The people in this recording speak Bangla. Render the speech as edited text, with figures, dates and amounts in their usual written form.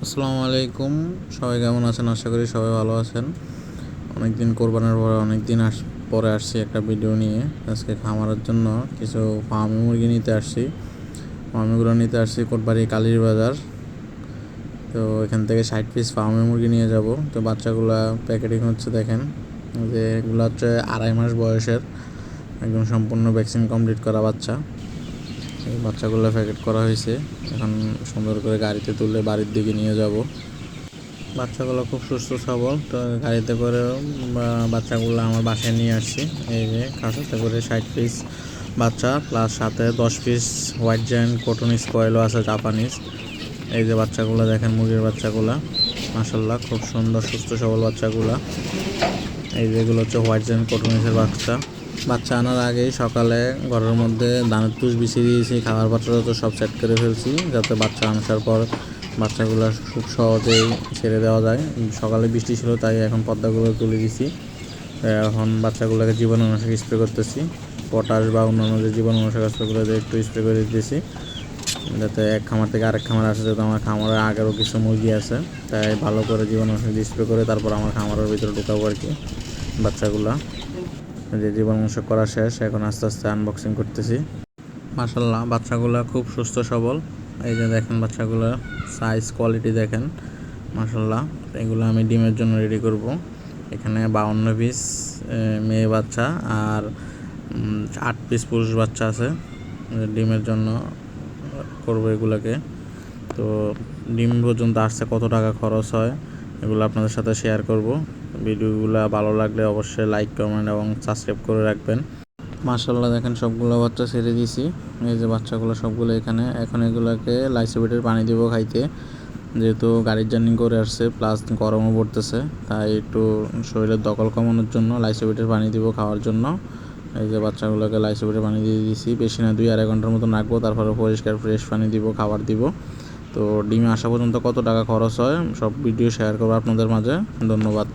আসসালামু আলাইকুম। সবাই কেমন আছেন? আশা করি সবাই ভালো আছেন। অনেক দিন কোরবানির পরে অনেক দিন পরে আসছি একটা ভিডিও নিয়ে। আজকে খামারের জন্য কিছু ফার্মি মুরগি নিতে আসছি। ফার্মিগুলো নিতে আসছি কোটবাড়ি কালীর বাজার। তো এখান থেকে 60 পিস ফার্মি মুরগি নিয়ে যাব। তো বাচ্চাগুলো প্যাকেটিং হচ্ছে, দেখেন যে এগুলো হচ্ছে 2.5 মাস বয়সের, একদম সম্পূর্ণ ভ্যাকসিন কমপ্লিট করা বাচ্চা। এই বাচ্চাগুলো প্যাকেট করা হয়েছে, এখন সুন্দর করে গাড়িতে তুলে বাড়ির দিকে নিয়ে যাব। বাচ্চাগুলো খুব সুস্থ সবল। তো গাড়িতে করে বাচ্চাগুলো আমার বাসায় নিয়ে আসছি। এই যে খাঁচাতে করে 60 পিস বাচ্চা, প্লাস সাথে 10 পিস হোয়াইট জায়ান্ট কটন স্কয়েলও আছে, জাপানিজ। এই যে বাচ্চাগুলো দেখেন, মুরগির বাচ্চাগুলো মাশাআল্লাহ খুব সুন্দর সুস্থ সবল বাচ্চাগুলো। এই যেগুলো হচ্ছে হোয়াইট জায়ান্ট কটনিসের বাচ্চা। বাচ্চা আনার আগেই সকালে ঘরের মধ্যে ধানের তুষ বিছিয়ে দিয়েছি, খাবার পাত্র তো সব সেট করে ফেলছি, যাতে বাচ্চা আসার পর বাচ্চাগুলো খুব সহজেই ছেড়ে দেওয়া যায়। সকালে বৃষ্টি ছিল, তাই এখন পর্দাগুলো তুলে দিছি। এখন বাচ্চাগুলোকে জীবাণুনাশক স্প্রে করতেছি, পটাশ বা অন্যান্য যে জীবাণুনাশক স্প্রেগুলো দিয়ে একটু স্প্রে করে দিতেছি, যাতে এক খামার থেকে আরেক খামার আসে। যেহেতু আমার খামারে আগেরও কিছু মুরগি আছে, তাই ভালো করে জীবাণুনাশক স্প্রে করে তারপর আমার খামারের ভিতরে ঢুকাবো আর কি বাচ্চাগুলা। যে জীবাণুনাশক করা শেষ, এখন আস্তে আস্তে আনবক্সিং করতেছি। মাশাআল্লাহ বাচ্চাগুলো খুব সুস্থ সবল। এই যে দেখেন বাচ্চাগুলো সাইজ কোয়ালিটি দেখেন, মাশাআল্লাহ। এগুলো আমি ডিমের জন্য রেডি করব। এখানে 52 পিস মেয়ে বাচ্চা আর 8 পিস পুরুষ বাচ্চা আছে। ডিমের জন্য করব এগুলোকে। তো ডিম পর্যন্ত আসছে কত টাকা খরচ হয় এগুলো আপনাদের সাথে শেয়ার করব। ভিডিওগুলো ভালো লাগলে অবশ্যই লাইক, কমেন্ট এবং সাবস্ক্রাইব করে রাখবেন। মাশাআল্লাহ দেখেন সবগুলো বাচ্চা ছেড়ে দিয়েছি। এই যে বাচ্চাগুলো সবগুলো এখানে। এখন এগুলোকে লাইসোবিটের পানি দিব খাইতে, যেহেতু গাড়ির জার্নি করে আসছে, প্লাস গরমও পড়তেছে, তাই একটু শরীরের দখল কমানোর জন্য লাইসোবিটের পানি দিব খাওয়ার জন্য। এই যে বাচ্চাগুলোকে লাইসোবিটের পানি দিয়ে দিয়েছি, বেশি না 2-2.5 ঘন্টার মতো রাখবো, তারপরে পরিষ্কার ফ্রেশ পানি দিব, খাবার দিব। তো ডিমে আসা পর্যন্ত কত টাকা খরচ হয় সব ভিডিও শেয়ার করবো আপনাদের মাঝে। ধন্যবাদ।